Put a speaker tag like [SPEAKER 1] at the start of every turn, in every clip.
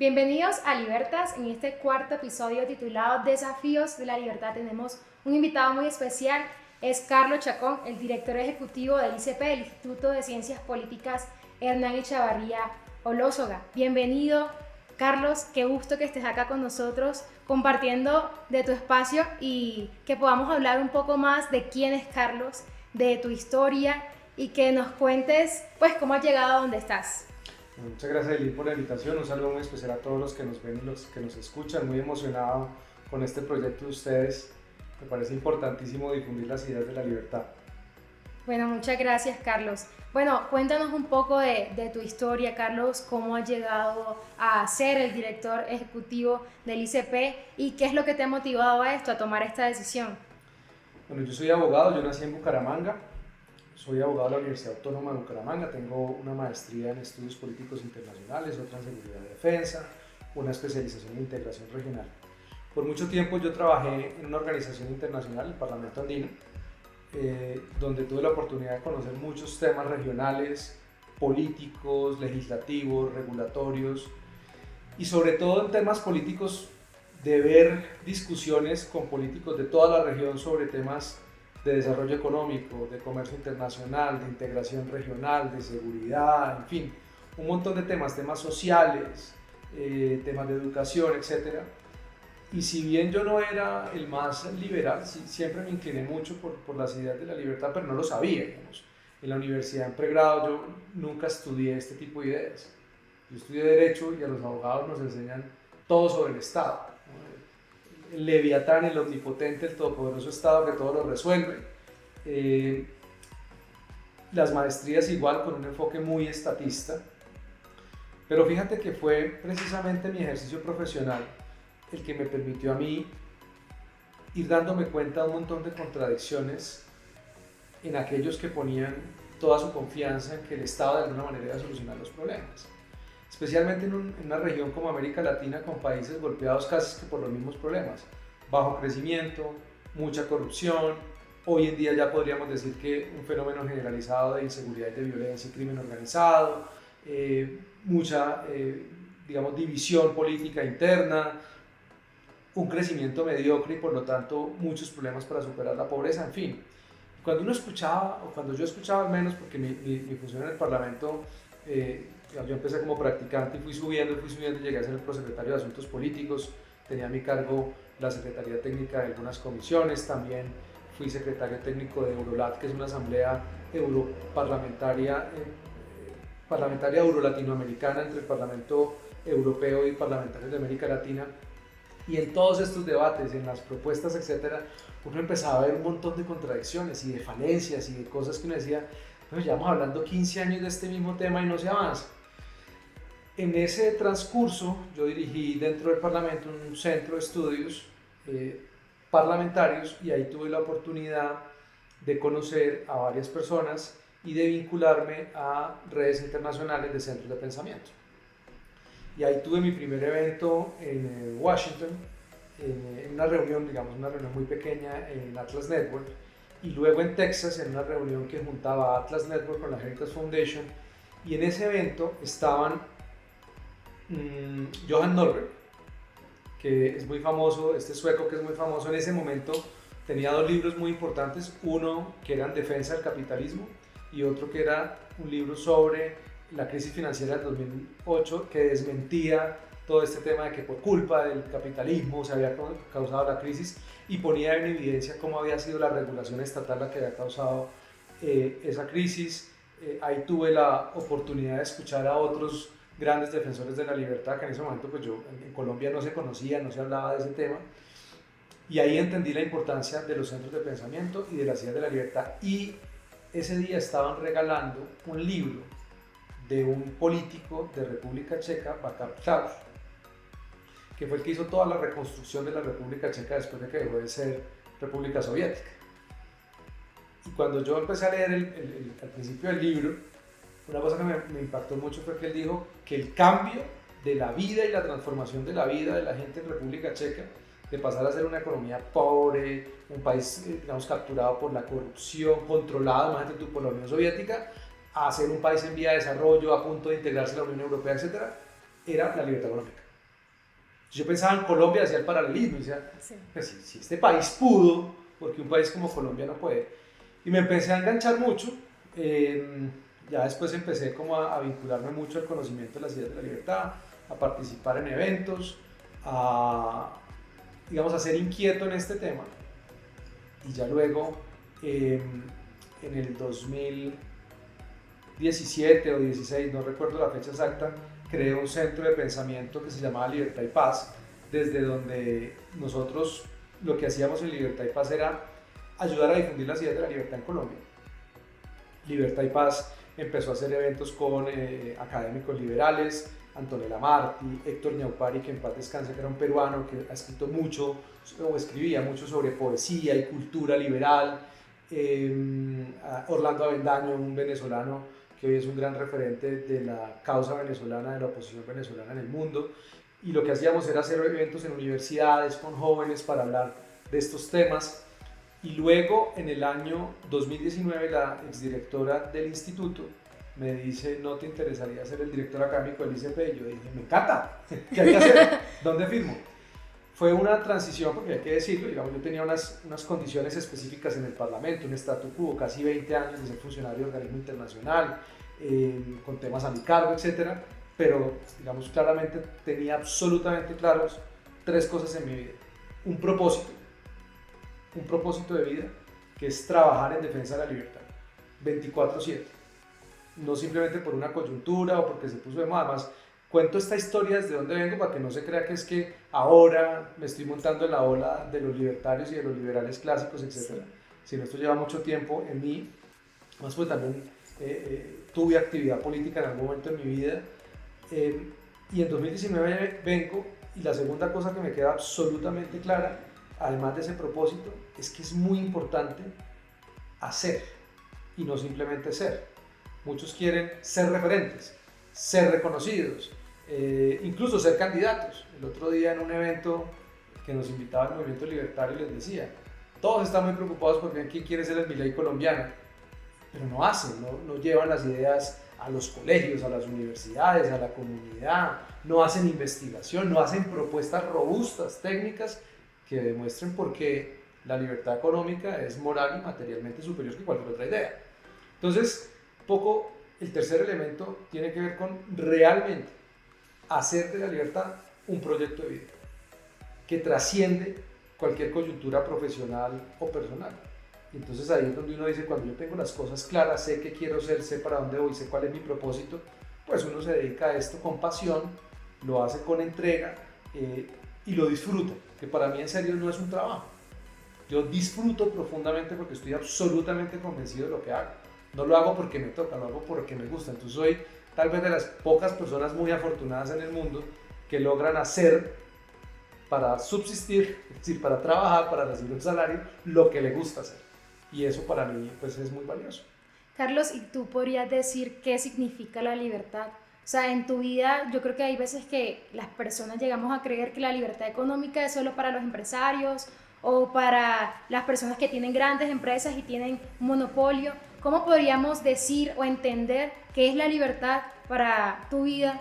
[SPEAKER 1] Bienvenidos a Libertas. En este cuarto episodio titulado Desafíos de la Libertad tenemos un invitado muy especial. Es Carlos Chacón, el director ejecutivo del ICP, el Instituto de Ciencias Políticas Hernán Echavarría Olózoga. Bienvenido, Carlos. Qué gusto que estés acá con nosotros compartiendo de tu espacio y que podamos hablar un poco más de quién es Carlos, de tu historia y que nos cuentes pues cómo has llegado a donde estás.
[SPEAKER 2] Muchas gracias, Eli, por la invitación. Un saludo muy especial a todos los que nos ven y los que nos escuchan. Muy emocionado con este proyecto de ustedes. Me parece importantísimo difundir las ideas de la libertad.
[SPEAKER 1] Bueno, muchas gracias, Carlos. Bueno, cuéntanos un poco de tu historia, Carlos, cómo has llegado a ser el director ejecutivo del ICP y qué es lo que te ha motivado a esto, a tomar esta decisión.
[SPEAKER 2] Bueno, yo soy abogado, yo nací en Bucaramanga. Soy abogado de la Universidad Autónoma de Bucaramanga, tengo una maestría en estudios políticos internacionales, otra en seguridad y defensa, una especialización en integración regional. Por mucho tiempo yo trabajé en una organización internacional, el Parlamento Andino, donde tuve la oportunidad de conocer muchos temas regionales, políticos, legislativos, regulatorios y sobre todo en temas políticos de ver discusiones con políticos de toda la región sobre temas de desarrollo económico, de comercio internacional, de integración regional, de seguridad, en fin, un montón de temas, temas sociales, temas de educación, etc. Y si bien yo no era el más liberal, siempre me incliné mucho por las ideas de la libertad, pero no lo sabía, digamos. En la universidad en pregrado yo nunca estudié este tipo de ideas. Yo estudié Derecho y a los abogados nos enseñan todo sobre el Estado, ¿no? El Leviatán, el omnipotente, el todopoderoso Estado que todo lo resuelve. Las maestrías igual con un enfoque muy estatista. Pero fíjate que fue precisamente mi ejercicio profesional el que me permitió a mí ir dándome cuenta de un montón de contradicciones en aquellos que ponían toda su confianza en que el Estado de alguna manera iba a solucionar los problemas. Especialmente en una región como América Latina con países golpeados casi que por los mismos problemas. Bajo crecimiento, mucha corrupción, hoy en día ya podríamos decir que un fenómeno generalizado de inseguridad y de violencia y crimen organizado, mucha digamos, división política interna, un crecimiento mediocre y por lo tanto muchos problemas para superar la pobreza, en fin. Cuando uno escuchaba, o cuando yo escuchaba al menos, porque mi función en el Parlamento, yo empecé como practicante y fui subiendo y llegué a ser el prosecretario de Asuntos Políticos, tenía a mi cargo la Secretaría Técnica de algunas comisiones, también fui secretario técnico de Eurolat, que es una asamblea europarlamentaria, parlamentaria euro-latinoamericana entre el Parlamento Europeo y parlamentarios de América Latina. Y en todos estos debates, en las propuestas, etcétera, uno empezaba a ver un montón de contradicciones y de falencias y de cosas que uno decía, bueno, llevamos hablando 15 años de este mismo tema y no se avanza. En ese transcurso, yo dirigí dentro del Parlamento un centro de estudios parlamentarios y ahí tuve la oportunidad de conocer a varias personas y de vincularme a redes internacionales de centros de pensamiento. Y ahí tuve mi primer evento en Washington, en una reunión, digamos, una reunión muy pequeña en Atlas Network, y luego en Texas en una reunión que juntaba Atlas Network con la Heritage Foundation, y en ese evento estaban Johan Norberg, que es muy famoso, este sueco que es muy famoso en ese momento, tenía dos libros muy importantes, uno que era en defensa del capitalismo y otro que era un libro sobre la crisis financiera del 2008 que desmentía todo este tema de que por culpa del capitalismo se había causado la crisis y ponía en evidencia cómo había sido la regulación estatal la que había causado esa crisis. Ahí tuve la oportunidad de escuchar a otros grandes defensores de la libertad que en ese momento pues yo en Colombia no se conocía, no se hablaba de ese tema, y ahí entendí la importancia de los centros de pensamiento y de las ideas de la libertad. Y ese día estaban regalando un libro de un político de República Checa, Václav Klaus, que fue el que hizo toda la reconstrucción de la República Checa después de que dejó de ser República Soviética. Y cuando yo empecé a leer al principio del libro, una cosa que me impactó mucho fue que él dijo que el cambio de la vida y la transformación de la vida de la gente en República Checa, de pasar a ser una economía pobre, un país digamos, capturado por la corrupción, controlado, imagínate tú, por la Unión Soviética, a ser un país en vía de desarrollo, a punto de integrarse a la Unión Europea, etc., era la libertad económica. Yo pensaba en Colombia, hacía el paralelismo, y decía,
[SPEAKER 1] Sí.
[SPEAKER 2] pues, si este país pudo, porque un país como Colombia no puede. Y me empecé a enganchar mucho. Ya después empecé como a vincularme mucho al conocimiento de las ideas de la libertad, a participar en eventos, a, digamos, a ser inquieto en este tema. Y ya luego, en el 2017 o 16, no recuerdo la fecha exacta, creé un centro de pensamiento que se llamaba Libertad y Paz, desde donde nosotros lo que hacíamos en Libertad y Paz era ayudar a difundir las ideas de la libertad en Colombia. Libertad y Paz empezó a hacer eventos con académicos liberales, Antonella Martí, Héctor Ñaupari, que en paz descanse, que era un peruano que ha escrito mucho o escribía mucho sobre poesía y cultura liberal, Orlando Avendaño, un venezolano que hoy es un gran referente de la causa venezolana, de la oposición venezolana en el mundo, y lo que hacíamos era hacer eventos en universidades con jóvenes para hablar de estos temas. Y luego, en el año 2019, la exdirectora del instituto me dice, ¿no te interesaría ser el director académico del ICP? Y yo dije, me encanta, ¿qué hay que hacer? ¿Dónde firmo? Fue una transición, porque hay que decirlo, digamos, yo tenía unas condiciones específicas en el Parlamento, un statu quo, casi 20 años de ser funcionario de organismo internacional, con temas a mi cargo, etcétera, pero, digamos, claramente tenía absolutamente claros 3 cosas en mi vida. Un propósito de vida, que es trabajar en defensa de la libertad, 24/7. No simplemente por una coyuntura o porque se puso de moda, más cuento esta historia desde donde vengo para que no se crea que es que ahora me estoy montando en la ola de los libertarios y de los liberales clásicos, etc. Sí. Sino esto lleva mucho tiempo en mí, más pues también tuve actividad política en algún momento en mi vida, y en 2019 vengo, y la segunda cosa que me queda absolutamente clara, además de ese propósito, es que es muy importante hacer y no simplemente ser. Muchos quieren ser referentes, ser reconocidos, incluso ser candidatos. El otro día en un evento que nos invitaba el Movimiento Libertario les decía, todos están muy preocupados por ver quién quiere ser el Milei colombiano, pero no hacen, no llevan las ideas a los colegios, a las universidades, a la comunidad, no hacen investigación, no hacen propuestas robustas, técnicas, que demuestren por qué la libertad económica es moral y materialmente superior que cualquier otra idea. Entonces, poco el tercer elemento tiene que ver con realmente hacer de la libertad un proyecto de vida que trasciende cualquier coyuntura profesional o personal. Y entonces ahí es donde uno dice, cuando yo tengo las cosas claras, sé qué quiero ser, sé para dónde voy, sé cuál es mi propósito, pues uno se dedica a esto con pasión, lo hace con entrega y lo disfruta, que para mí en serio no es un trabajo. Yo disfruto profundamente porque estoy absolutamente convencido de lo que hago. No lo hago porque me toca, lo hago porque me gusta. Entonces soy tal vez de las pocas personas muy afortunadas en el mundo que logran hacer para subsistir, es decir, para trabajar, para recibir un salario, lo que le gusta hacer. Y eso para mí pues es muy valioso.
[SPEAKER 1] Carlos, ¿y tú podrías decir qué significa la libertad? O sea, en tu vida yo creo que hay veces que las personas llegamos a creer que la libertad económica es solo para los empresarios o para las personas que tienen grandes empresas y tienen un monopolio. ¿Cómo podríamos decir o entender qué es la libertad para tu vida?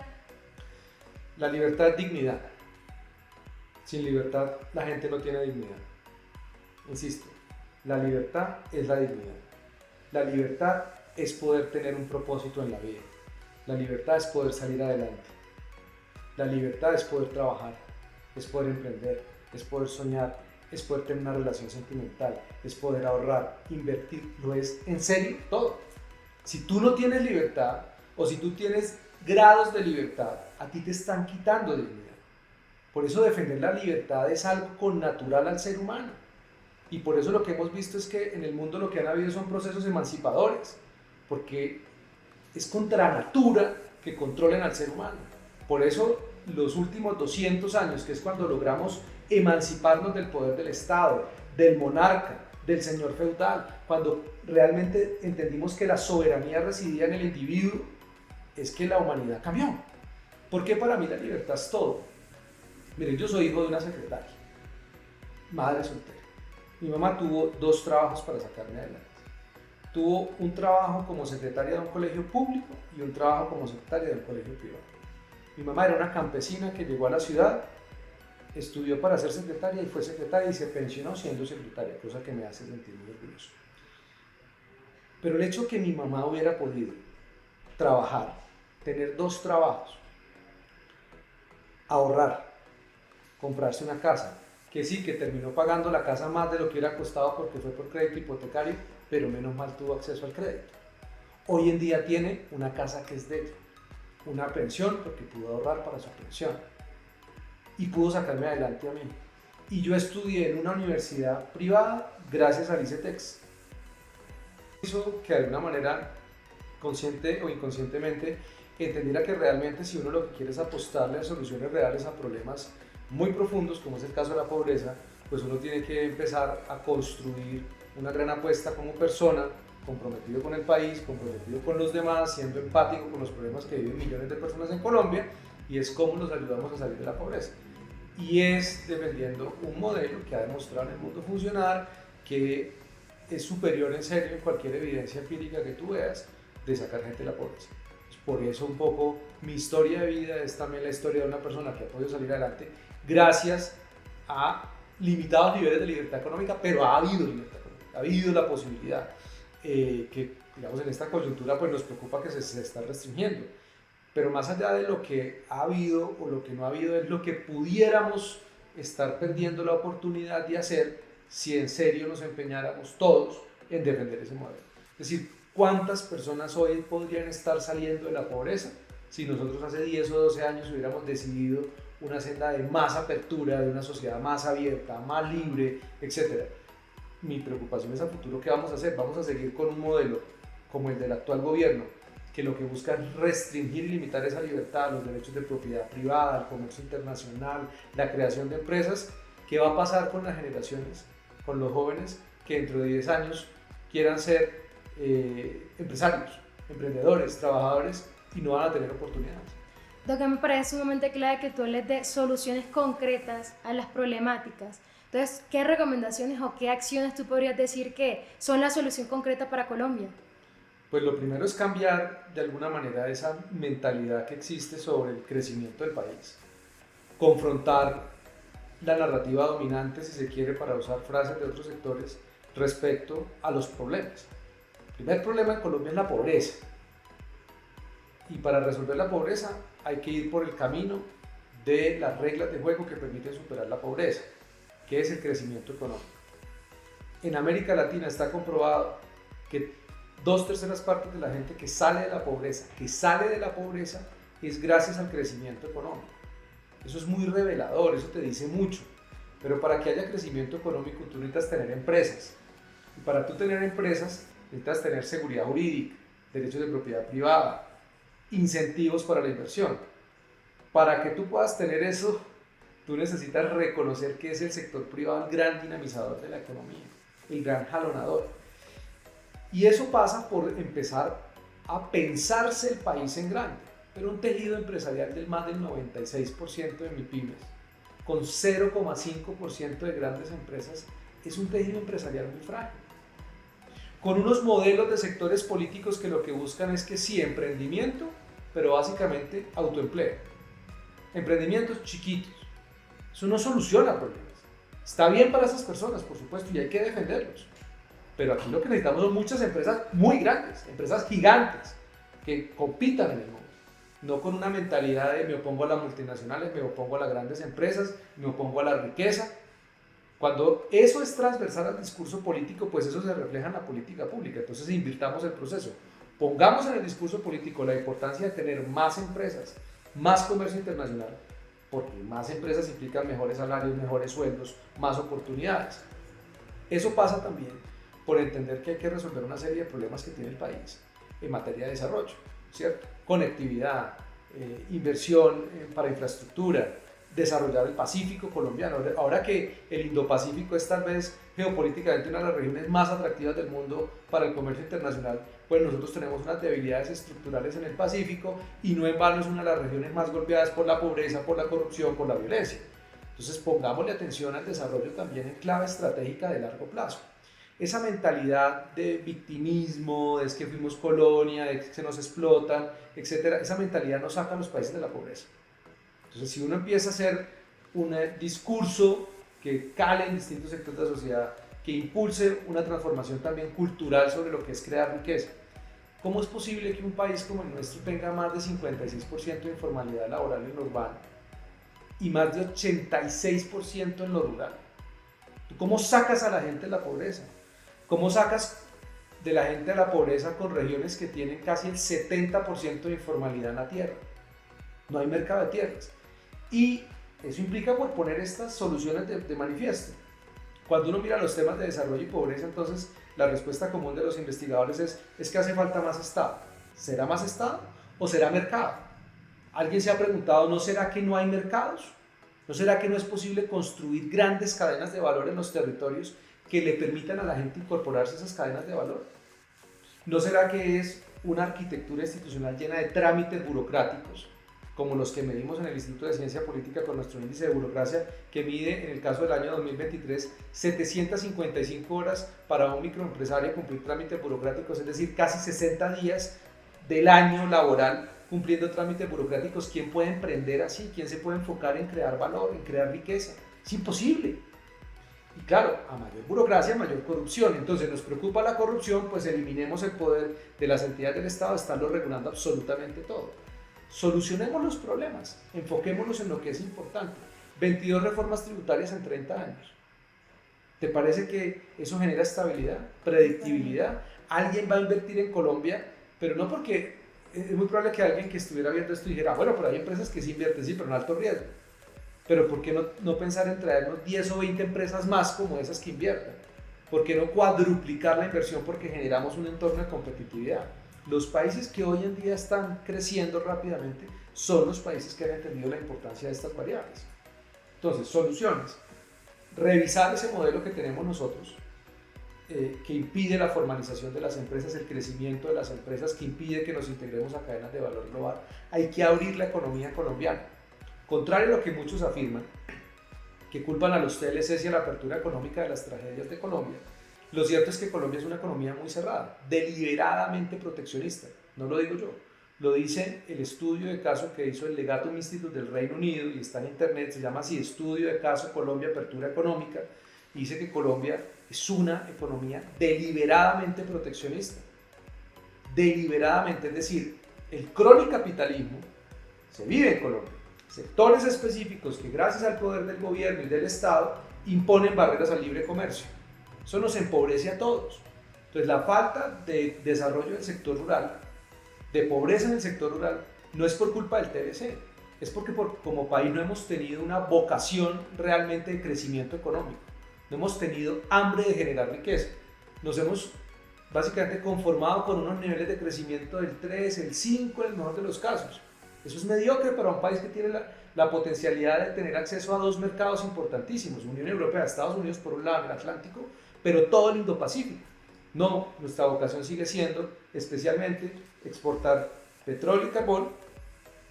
[SPEAKER 2] La libertad es dignidad. Sin libertad la gente no tiene dignidad. Insisto, la libertad es la dignidad. La libertad es poder tener un propósito en la vida. La libertad es poder salir adelante. La libertad es poder trabajar, es poder emprender, es poder soñar, es poder tener una relación sentimental, es poder ahorrar, invertir, lo es en serio todo. Si tú no tienes libertad o si tú tienes grados de libertad, a ti te están quitando dignidad. Por eso defender la libertad es algo connatural al ser humano. Y por eso lo que hemos visto es que en el mundo lo que han habido son procesos emancipadores, porque es contra natura que controlen al ser humano. Por eso los últimos 200 años, que es cuando logramos emanciparnos del poder del Estado, del monarca, del señor feudal, cuando realmente entendimos que la soberanía residía en el individuo, es que la humanidad cambió. ¿Por qué para mí la libertad es todo? Miren, yo soy hijo de una secretaria, madre soltera. Mi mamá tuvo 2 trabajos para sacarme adelante. Tuvo un trabajo como secretaria de un colegio público y un trabajo como secretaria de un colegio privado. Mi mamá era una campesina que llegó a la ciudad estudió para ser secretaria y fue secretaria y se pensionó siendo secretaria, cosa que me hace sentir muy orgulloso. Pero el hecho que mi mamá hubiera podido trabajar, tener 2 trabajos, ahorrar, comprarse una casa, que sí, que terminó pagando la casa más de lo que hubiera costado porque fue por crédito hipotecario, pero menos mal tuvo acceso al crédito. Hoy en día tiene una casa que es de ella, una pensión porque pudo ahorrar para su pensión y pudo sacarme adelante a mí. Y yo estudié en una universidad privada gracias al ICETEX. Hizo que de alguna manera, consciente o inconscientemente, entendiera que realmente si uno lo que quiere es apostarle a soluciones reales a problemas muy profundos, como es el caso de la pobreza, pues uno tiene que empezar a construir una gran apuesta como persona, comprometido con el país, comprometido con los demás, siendo empático con los problemas que viven millones de personas en Colombia, y es cómo nos ayudamos a salir de la pobreza. Y es defendiendo un modelo que ha demostrado en el mundo funcionar, que es superior en serio en cualquier evidencia empírica que tú veas de sacar gente de la pobreza. Por eso un poco mi historia de vida es también la historia de una persona que ha podido salir adelante gracias a limitados niveles de libertad económica, pero ha habido libertad económica, ha habido la posibilidad que, digamos, en esta coyuntura pues nos preocupa que se está restringiendo. Pero más allá de lo que ha habido o lo que no ha habido, es lo que pudiéramos estar perdiendo la oportunidad de hacer si en serio nos empeñáramos todos en defender ese modelo. Es decir, ¿cuántas personas hoy podrían estar saliendo de la pobreza si nosotros hace 10 o 12 años hubiéramos decidido una senda de más apertura, de una sociedad más abierta, más libre, etcétera? Mi preocupación es a futuro, ¿qué vamos a hacer? ¿Vamos a seguir con un modelo como el del actual gobierno, que lo que busca es restringir y limitar esa libertad, los derechos de propiedad privada, el comercio internacional, la creación de empresas? ¿Qué va a pasar con las generaciones, con los jóvenes que dentro de 10 años quieran ser empresarios, emprendedores, trabajadores y no van a tener oportunidades?
[SPEAKER 1] Lo que me parece sumamente clave que tú les des soluciones concretas a las problemáticas. Entonces, ¿qué recomendaciones o qué acciones tú podrías decir que son la solución concreta para Colombia?
[SPEAKER 2] Pues lo primero es cambiar de alguna manera esa mentalidad que existe sobre el crecimiento del país. Confrontar la narrativa dominante, si se quiere, para usar frases de otros sectores, respecto a los problemas. El primer problema en Colombia es la pobreza. Y para resolver la pobreza hay que ir por el camino de las reglas de juego que permiten superar la pobreza, que es el crecimiento económico. En América Latina está comprobado que 2/3 partes de la gente que sale de la pobreza, es gracias al crecimiento económico. Eso es muy revelador, eso te dice mucho. Pero para que haya crecimiento económico tú necesitas tener empresas. Y para tú tener empresas necesitas tener seguridad jurídica, derechos de propiedad privada, incentivos para la inversión. Para que tú puedas tener eso, tú necesitas reconocer que es el sector privado el gran dinamizador de la economía, el gran jalonador. Y eso pasa por empezar a pensarse el país en grande. Pero un tejido empresarial del más del 96% de MIPYMES, con 0,5% de grandes empresas, es un tejido empresarial muy frágil. Con unos modelos de sectores políticos que lo que buscan es que sí, emprendimiento, pero básicamente autoempleo. Emprendimientos chiquitos. Eso no soluciona problemas. Está bien para esas personas, por supuesto, y hay que defenderlos. Pero aquí lo que necesitamos son muchas empresas muy grandes, empresas gigantes, que compitan en el mundo. No con una mentalidad de me opongo a las multinacionales, me opongo a las grandes empresas, me opongo a la riqueza. Cuando eso es transversal al discurso político, pues eso se refleja en la política pública. Entonces invirtamos el proceso. Pongamos en el discurso político la importancia de tener más empresas, más comercio internacional, porque más empresas implican mejores salarios, mejores sueldos, más oportunidades. Eso pasa también por entender que hay que resolver una serie de problemas que tiene el país en materia de desarrollo, ¿cierto? Conectividad, inversión para infraestructura, desarrollar el Pacífico colombiano. Ahora que el Indo-Pacífico es tal vez geopolíticamente una de las regiones más atractivas del mundo para el comercio internacional, pues nosotros tenemos unas debilidades estructurales en el Pacífico y no en vano es una de las regiones más golpeadas por la pobreza, por la corrupción, por la violencia. Entonces pongámosle atención al desarrollo también en clave estratégica de largo plazo. Esa mentalidad de victimismo, de que fuimos colonia, de que se nos explotan, etc., esa mentalidad nos saca a los países de la pobreza. Entonces, si uno empieza a hacer un discurso que cale en distintos sectores de la sociedad, que impulse una transformación también cultural sobre lo que es crear riqueza. ¿Cómo es posible que un país como el nuestro tenga más de 56% de informalidad laboral en lo urbano y más de 86% en lo rural? ¿Tú cómo sacas a la gente de la pobreza? ¿Cómo sacas de la gente de la pobreza con regiones que tienen casi el 70% de informalidad en la tierra? No hay mercado de tierras. Y eso implica por poner estas soluciones de manifiesto. Cuando uno mira los temas de desarrollo y pobreza, entonces la respuesta común de los investigadores es que hace falta más Estado. ¿Será más Estado o será mercado? ¿Alguien se ha preguntado, ¿no será que no hay mercados? ¿No será que no es posible construir grandes cadenas de valor en los territorios que le permitan a la gente incorporarse a esas cadenas de valor? ¿No será que es una arquitectura institucional llena de trámites burocráticos, como los que medimos en el Instituto de Ciencia Política con nuestro índice de burocracia, que mide, en el caso del año 2023, 755 horas para un microempresario cumplir trámites burocráticos, es decir, casi 60 días del año laboral cumpliendo trámites burocráticos? ¿Quién puede emprender así? ¿Quién se puede enfocar en crear valor, en crear riqueza? Es imposible. Y claro, a mayor burocracia, mayor corrupción. Entonces nos preocupa la corrupción, pues eliminemos el poder de las entidades del Estado, estarlo regulando absolutamente todo. Solucionemos los problemas, enfoquémonos en lo que es importante. 22 reformas tributarias en 30 años. ¿Te parece que eso genera estabilidad, predictibilidad? Alguien va a invertir en Colombia, pero no porque es muy probable que alguien que estuviera viendo esto dijera, bueno, pero hay empresas que sí invierten, sí, pero en alto riesgo. Pero ¿por qué no pensar en traernos 10 o 20 empresas más como esas que inviertan? ¿Por qué no cuadruplicar la inversión porque generamos un entorno de competitividad? Los países que hoy en día están creciendo rápidamente son los países que han entendido la importancia de estas variables. Entonces, soluciones. Revisar ese modelo que tenemos nosotros, que impide la formalización de las empresas, el crecimiento de las empresas, que impide que nos integremos a cadenas de valor global. Hay que abrir la economía colombiana. Contrario a lo que muchos afirman, que culpan a los TLCs y a la apertura económica de las tragedias de Colombia, lo cierto es que Colombia es una economía muy cerrada, deliberadamente proteccionista. No lo digo yo, lo dice el estudio de caso que hizo el Legatum Institute del Reino Unido y está en internet, se llama así, Estudio de Caso Colombia Apertura Económica, y dice que Colombia es una economía deliberadamente proteccionista. Deliberadamente, es decir, el cronicapitalismo se vive en Colombia. Sectores específicos que gracias al poder del gobierno y del Estado imponen barreras al libre comercio. Eso nos empobrece a todos. Entonces la falta de desarrollo del sector rural, de pobreza en el sector rural, no es por culpa del TLC, es porque como país no hemos tenido una vocación realmente de crecimiento económico, no hemos tenido hambre de generar riqueza, nos hemos básicamente conformado con unos niveles de crecimiento del 3, el 5 en el mejor de los casos. Eso es mediocre para un país que tiene la potencialidad de tener acceso a dos mercados importantísimos, Unión Europea, Estados Unidos por un lado en el Atlántico, pero todo el Indo-Pacífico. No, nuestra vocación sigue siendo especialmente exportar petróleo y carbón,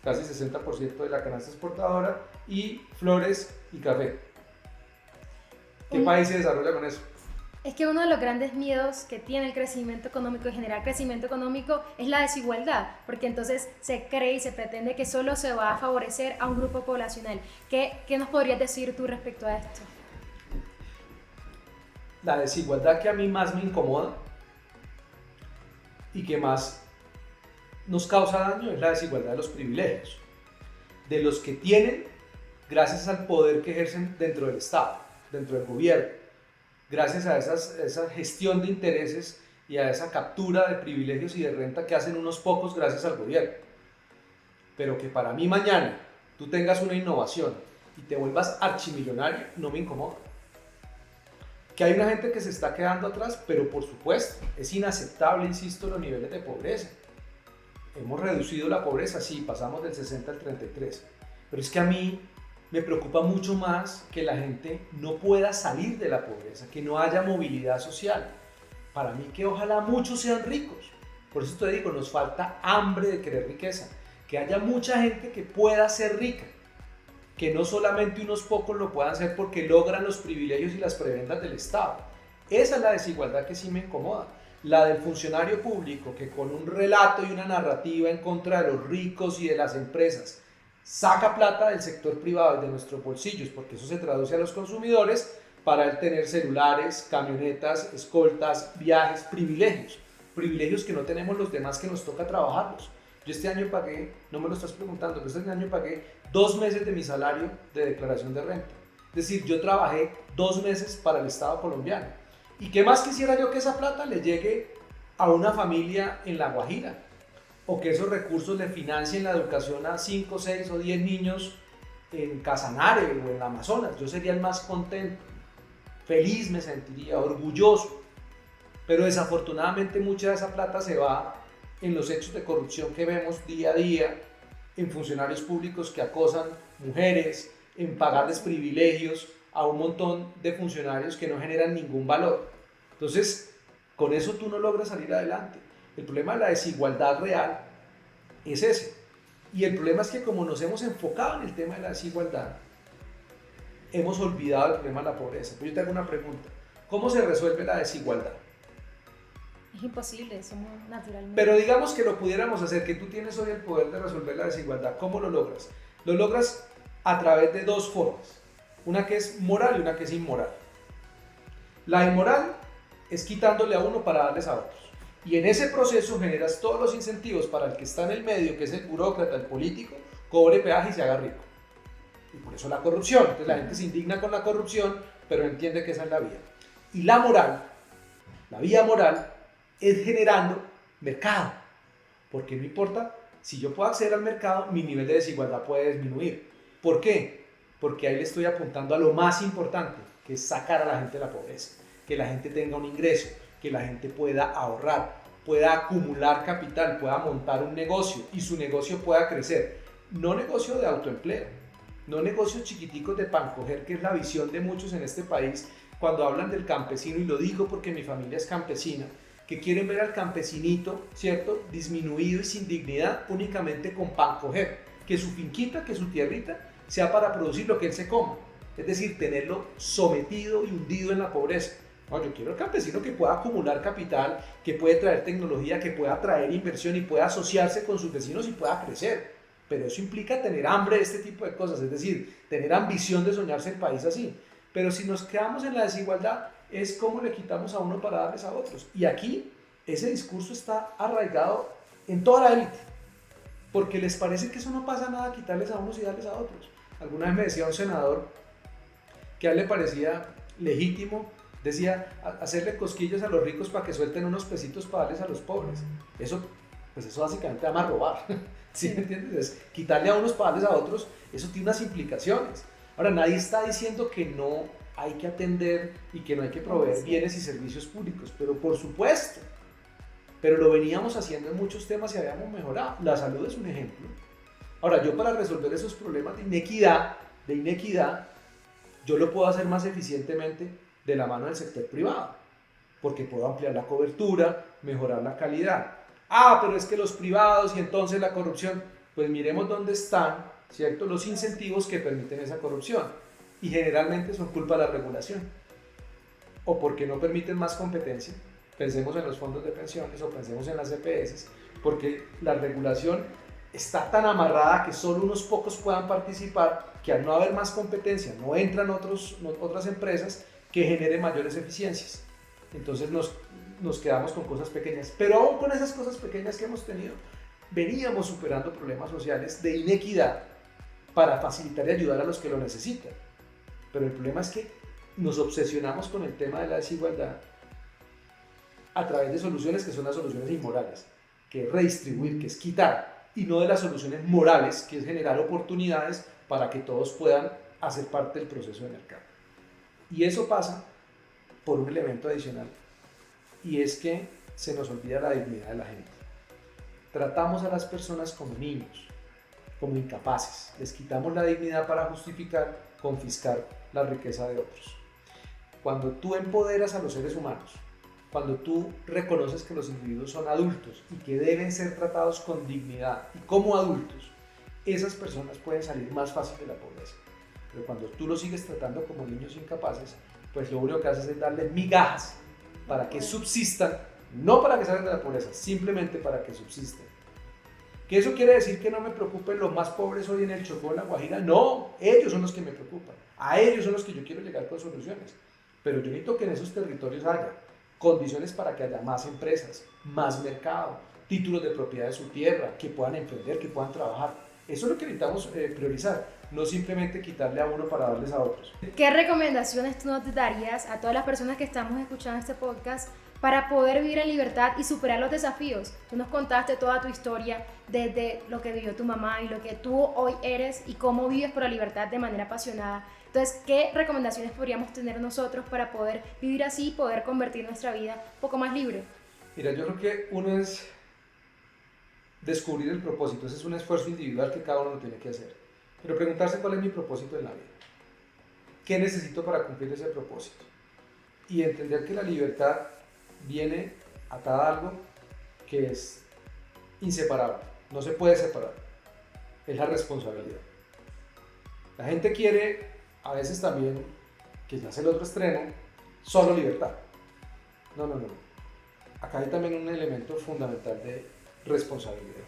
[SPEAKER 2] casi 60% de la canasta exportadora, y flores y café. ¿Qué país se desarrolla con eso?
[SPEAKER 1] Es que uno de los grandes miedos que tiene el crecimiento económico y generar crecimiento económico es la desigualdad, porque entonces se cree y se pretende que solo se va a favorecer a un grupo poblacional. ¿Qué nos podrías decir tú respecto a esto?
[SPEAKER 2] La desigualdad que a mí más me incomoda y que más nos causa daño es la desigualdad de los privilegios, de los que tienen gracias al poder que ejercen dentro del Estado, dentro del gobierno, gracias a esa gestión de intereses y a esa captura de privilegios y de renta que hacen unos pocos gracias al gobierno. Pero que para mí mañana tú tengas una innovación y te vuelvas archimillonario, no me incomoda. Que hay una gente que se está quedando atrás, pero por supuesto, es inaceptable, insisto, los niveles de pobreza. Hemos reducido la pobreza, sí, pasamos del 60 al 33, pero es que a mí me preocupa mucho más que la gente no pueda salir de la pobreza, que no haya movilidad social. Para mí que ojalá muchos sean ricos. Por eso te digo, nos falta hambre de querer riqueza. Que haya mucha gente que pueda ser rica. Que no solamente unos pocos lo puedan hacer porque logran los privilegios y las prebendas del Estado. Esa es la desigualdad que sí me incomoda. La del funcionario público que con un relato y una narrativa en contra de los ricos y de las empresas saca plata del sector privado y de nuestros bolsillos, porque eso se traduce a los consumidores para él tener celulares, camionetas, escoltas, viajes, privilegios que no tenemos los demás, que nos toca trabajarlos. Yo este año pagué, no me lo estás preguntando, pero este año pagué 2 meses de mi salario de declaración de renta. Es decir, yo trabajé 2 meses para el Estado colombiano. ¿Y qué más quisiera yo que esa plata le llegue a una familia en La Guajira? O que esos recursos le financien la educación a 5, 6 o 10 niños en Casanare o en la Amazonas. Yo sería el más contento, feliz me sentiría, orgulloso. Pero desafortunadamente mucha de esa plata se va en los hechos de corrupción que vemos día a día, en funcionarios públicos que acosan mujeres, en pagarles privilegios a un montón de funcionarios que no generan ningún valor. Entonces, con eso tú no logras salir adelante. El problema de la desigualdad real es ese. Y el problema es que como nos hemos enfocado en el tema de la desigualdad, hemos olvidado el problema de la pobreza. Pues yo te hago una pregunta. ¿Cómo se resuelve la desigualdad?
[SPEAKER 1] Es imposible, somos naturalmente.
[SPEAKER 2] Pero digamos que lo pudiéramos hacer, que tú tienes hoy el poder de resolver la desigualdad. ¿Cómo lo logras? Lo logras a través de 2 formas. Una que es moral y una que es inmoral. La inmoral es quitándole a uno para darles a otros. Y en ese proceso generas todos los incentivos para el que está en el medio, que es el burócrata, el político, cobre peaje y se haga rico. Y por eso la corrupción. Entonces la gente se indigna con la corrupción, pero entiende que esa es la vía. Y la moral, la vía moral, es generando mercado. Porque no importa, si yo puedo acceder al mercado, mi nivel de desigualdad puede disminuir. ¿Por qué? Porque ahí le estoy apuntando a lo más importante, que es sacar a la gente de la pobreza. Que la gente tenga un ingreso, que la gente pueda ahorrar, pueda acumular capital, pueda montar un negocio y su negocio pueda crecer. No negocio de autoempleo, no negocios chiquiticos de pan coger, que es la visión de muchos en este país cuando hablan del campesino, y lo digo porque mi familia es campesina, que quieren ver al campesinito, ¿cierto?, disminuido y sin dignidad únicamente con pan coger, que su finquita, que su tierrita sea para producir lo que él se coma, es decir, tenerlo sometido y hundido en la pobreza. No, yo quiero el campesino que pueda acumular capital, que puede traer tecnología, que pueda traer inversión y pueda asociarse con sus vecinos y pueda crecer. Pero eso implica tener hambre de este tipo de cosas, es decir, tener ambición de soñarse el país así. Pero si nos quedamos en la desigualdad, es cómo le quitamos a uno para darles a otros. Y aquí ese discurso está arraigado en toda la élite, porque les parece que eso no pasa nada, quitarles a unos y darles a otros. Alguna vez me decía un senador que a él le parecía legítimo, decía, hacerle cosquillas a los ricos para que suelten unos pesitos para darles a los pobres. Eso, pues eso básicamente llama robar. ¿Sí me entiendes? Es quitarle a unos para darles a otros, eso tiene unas implicaciones. Ahora, nadie está diciendo que no hay que atender y que no hay que proveer bienes y servicios públicos, pero por supuesto. Pero lo veníamos haciendo en muchos temas y habíamos mejorado. La salud es un ejemplo. Ahora, yo para resolver esos problemas de inequidad, yo lo puedo hacer más eficientemente de la mano del sector privado, porque puedo ampliar la cobertura, mejorar la calidad. Pero es que los privados y entonces la corrupción, pues miremos dónde están, ¿cierto?, los incentivos que permiten esa corrupción, y generalmente son culpa de la regulación, o porque no permiten más competencia. Pensemos en los fondos de pensiones o pensemos en las EPS, porque la regulación está tan amarrada que solo unos pocos puedan participar, que al no haber más competencia no entran otras empresas que generen mayores eficiencias. Entonces nos quedamos con cosas pequeñas, pero aún con esas cosas pequeñas que hemos tenido, veníamos superando problemas sociales de inequidad para facilitar y ayudar a los que lo necesitan. Pero el problema es que nos obsesionamos con el tema de la desigualdad a través de soluciones que son las soluciones inmorales, que es redistribuir, que es quitar, y no de las soluciones morales, que es generar oportunidades para que todos puedan hacer parte del proceso de mercado. Y eso pasa por un elemento adicional, y es que se nos olvida la dignidad de la gente. Tratamos a las personas como niños, como incapaces, les quitamos la dignidad para justificar, confiscar la riqueza de otros. Cuando tú empoderas a los seres humanos, cuando tú reconoces que los individuos son adultos y que deben ser tratados con dignidad y como adultos, esas personas pueden salir más fácil de la pobreza. Pero cuando tú los sigues tratando como niños incapaces, pues lo único que haces es darles migajas para que subsistan, no para que salgan de la pobreza, simplemente para que subsistan. ¿Que eso quiere decir que no me preocupen los más pobres hoy en el Chocó, en La Guajira? No, ellos son los que me preocupan. A ellos son los que yo quiero llegar con soluciones. Pero yo necesito que en esos territorios haya condiciones para que haya más empresas, más mercado, títulos de propiedad de su tierra, que puedan emprender, que puedan trabajar. Eso es lo que necesitamos priorizar, no simplemente quitarle a uno para darles a otros.
[SPEAKER 1] ¿Qué recomendaciones tú nos darías a todas las personas que estamos escuchando este podcast para poder vivir en libertad y superar los desafíos? Tú nos contaste toda tu historia, desde lo que vivió tu mamá y lo que tú hoy eres y cómo vives por la libertad de manera apasionada. Entonces, ¿qué recomendaciones podríamos tener nosotros para poder vivir así y poder convertir nuestra vida un poco más libre?
[SPEAKER 2] Mira, yo creo que uno es descubrir el propósito. Ese es un esfuerzo individual que cada uno tiene que hacer. Pero preguntarse cuál es mi propósito en la vida. ¿Qué necesito para cumplir ese propósito? Y entender que la libertad viene atada a algo que es inseparable, no se puede separar, es la responsabilidad. La gente quiere a veces también, que ya es el otro extremo, solo libertad. No. Acá hay también un elemento fundamental de responsabilidad.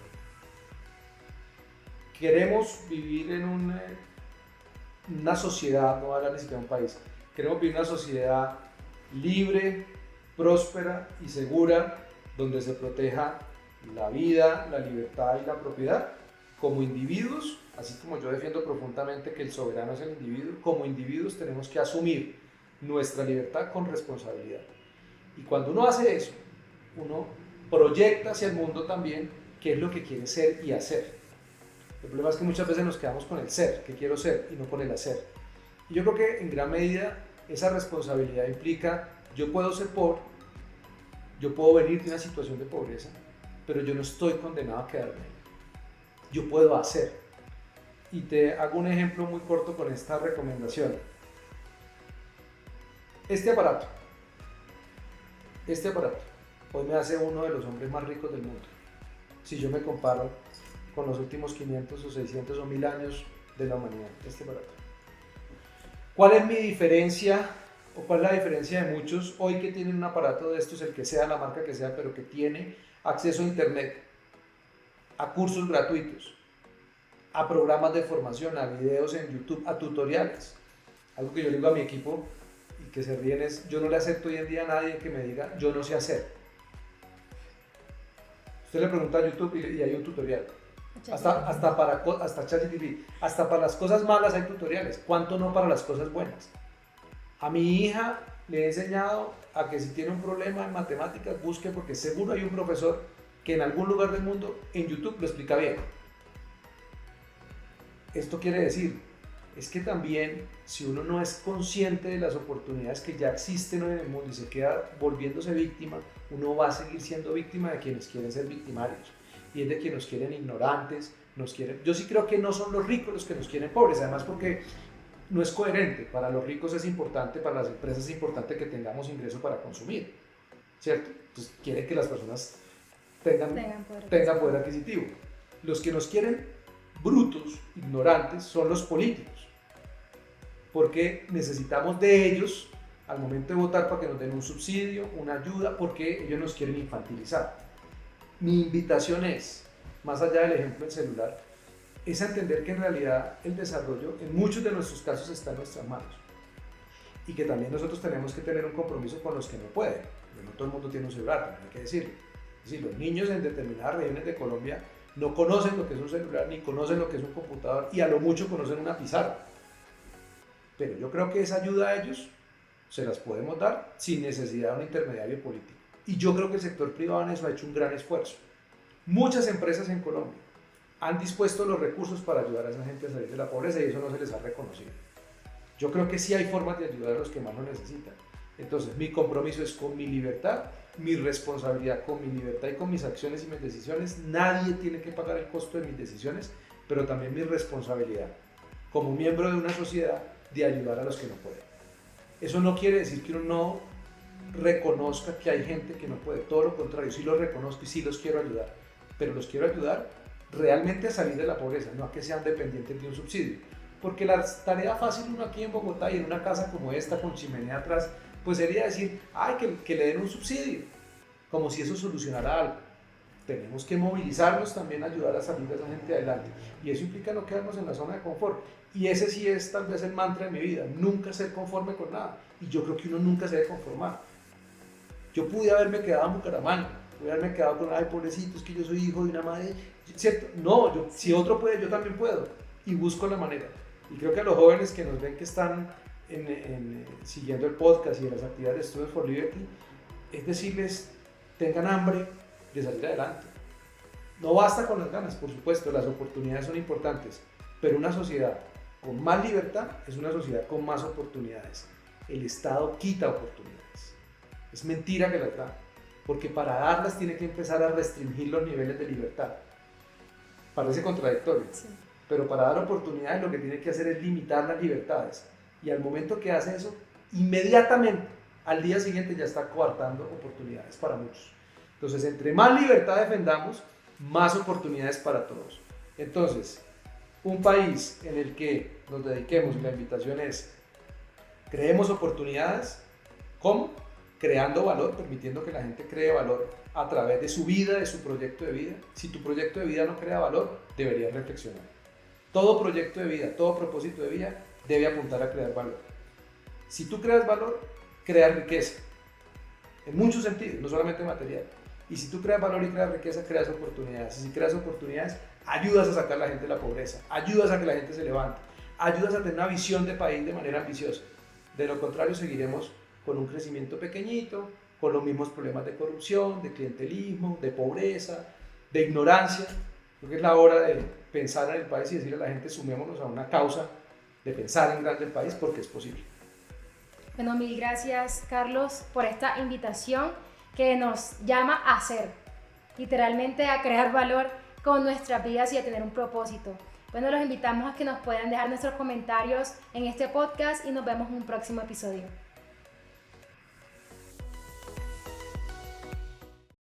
[SPEAKER 2] Queremos vivir en una sociedad, no hablar ni siquiera de un país, queremos vivir en una sociedad libre, próspera y segura, donde se proteja la vida, la libertad y la propiedad. Como individuos, así como yo defiendo profundamente que el soberano es el individuo, como individuos tenemos que asumir nuestra libertad con responsabilidad. Y cuando uno hace eso, uno proyecta hacia el mundo también qué es lo que quiere ser y hacer. El problema es que muchas veces nos quedamos con el ser, que quiero ser, y no con el hacer. Y yo creo que en gran medida esa responsabilidad implica, yo puedo ser pobre, yo puedo venir de una situación de pobreza, pero yo no estoy condenado a quedarme ahí. Yo puedo hacer. Y te hago un ejemplo muy corto con esta recomendación. Este aparato, hoy me hace uno de los hombres más ricos del mundo. Si yo me comparo con los últimos 500 o 600 o 1000 años de la humanidad, este aparato. ¿Cuál es mi diferencia o cuál es la diferencia de muchos hoy que tienen un aparato de estos, el que sea, la marca que sea, pero que tiene acceso a internet, a cursos gratuitos, a programas de formación, a videos en YouTube, a tutoriales? Algo que yo le digo a mi equipo y que se ríen es, yo no le acepto hoy en día a nadie que me diga, yo no sé hacer. Usted le pregunta a YouTube y hay un tutorial. Hasta ChatGPT, hasta para las cosas malas hay tutoriales, ¿cuánto no para las cosas buenas? A mi hija le he enseñado a que si tiene un problema en matemáticas busque, porque seguro hay un profesor que en algún lugar del mundo en YouTube lo explica bien. Esto quiere decir, es que también si uno no es consciente de las oportunidades que ya existen en el mundo y se queda volviéndose víctima, uno va a seguir siendo víctima de quienes quieren ser victimarios. Y es de quienes nos quieren ignorantes, yo sí creo que no son los ricos los que nos quieren pobres, además porque no es coherente. Para los ricos es importante, para las empresas es importante que tengamos ingreso para consumir, ¿cierto? Entonces quieren que las personas tengan poder adquisitivo. Los que nos quieren brutos, ignorantes, son los políticos, porque necesitamos de ellos al momento de votar para que nos den un subsidio, una ayuda, porque ellos nos quieren infantilizar. Mi invitación es, más allá del ejemplo del celular, es a entender que en realidad el desarrollo en muchos de nuestros casos está en nuestras manos y que también nosotros tenemos que tener un compromiso con los que no pueden. No todo el mundo tiene un celular, también hay que decirlo. Es decir, los niños en determinadas regiones de Colombia no conocen lo que es un celular ni conocen lo que es un computador y a lo mucho conocen una pizarra. Pero yo creo que esa ayuda a ellos se las podemos dar sin necesidad de un intermediario político. Y yo creo que el sector privado en eso ha hecho un gran esfuerzo. Muchas empresas en Colombia han dispuesto los recursos para ayudar a esa gente a salir de la pobreza y eso no se les ha reconocido. Yo creo que sí hay formas de ayudar a los que más lo necesitan. Entonces, mi compromiso es con mi libertad, mi responsabilidad con mi libertad y con mis acciones y mis decisiones. Nadie tiene que pagar el costo de mis decisiones, pero también mi responsabilidad como miembro de una sociedad de ayudar a los que no pueden. Eso no quiere decir que uno no reconozca que hay gente que no puede, todo lo contrario, sí los reconozco y sí los quiero ayudar, pero los quiero ayudar realmente a salir de la pobreza, no a que sean dependientes de un subsidio, porque la tarea fácil uno aquí en Bogotá y en una casa como esta con chimenea atrás, pues sería decir, ay, que le den un subsidio, como si eso solucionara algo. tenemos que movilizarnos también a ayudar a salir a esa gente adelante. Y eso implica no quedarnos en la zona de confort. Y ese sí es tal vez el mantra de mi vida, nunca ser conforme con nada. Y yo creo que uno nunca se debe conformar. Yo pude haberme quedado en Bucaramanga, pude haberme quedado con, ay, pobrecito, es que yo soy hijo de una madre, ¿cierto? No, si otro puede, yo también puedo. Y busco la manera. Y creo que a los jóvenes que nos ven que están siguiendo el podcast y en las actividades de Students for Liberty, es decirles, tengan hambre de salir adelante. No basta con las ganas, por supuesto, las oportunidades son importantes, pero una sociedad con más libertad es una sociedad con más oportunidades. El Estado quita oportunidades. Es mentira que las da, porque para darlas tiene que empezar a restringir los niveles de libertad. Parece contradictorio, sí. Pero para dar oportunidades lo que tiene que hacer es limitar las libertades. Y al momento que hace eso, inmediatamente, al día siguiente ya está coartando oportunidades para muchos. Entonces, entre más libertad defendamos, más oportunidades para todos. Entonces, un país en el que nos dediquemos, y la invitación es, creemos oportunidades, ¿cómo? Creando valor, permitiendo que la gente cree valor a través de su vida, de su proyecto de vida. Si tu proyecto de vida no crea valor, deberías reflexionar. Todo proyecto de vida, todo propósito de vida debe apuntar a crear valor. Si tú creas valor, creas riqueza. En muchos sentidos, no solamente material. Y si tú creas valor y creas riqueza, creas oportunidades. Y si creas oportunidades, ayudas a sacar a la gente de la pobreza, ayudas a que la gente se levante, ayudas a tener una visión de país de manera ambiciosa. De lo contrario, seguiremos con un crecimiento pequeñito, con los mismos problemas de corrupción, de clientelismo, de pobreza, de ignorancia. Creo que es la hora de pensar en el país y decirle a la gente, sumémonos a una causa de pensar en grande el país porque es posible.
[SPEAKER 1] Bueno, mil gracias, Carlos, por esta invitación que nos llama a hacer, literalmente a crear valor con nuestras vidas y a tener un propósito. Bueno, los invitamos a que nos puedan dejar nuestros comentarios en este podcast y nos vemos en un próximo episodio.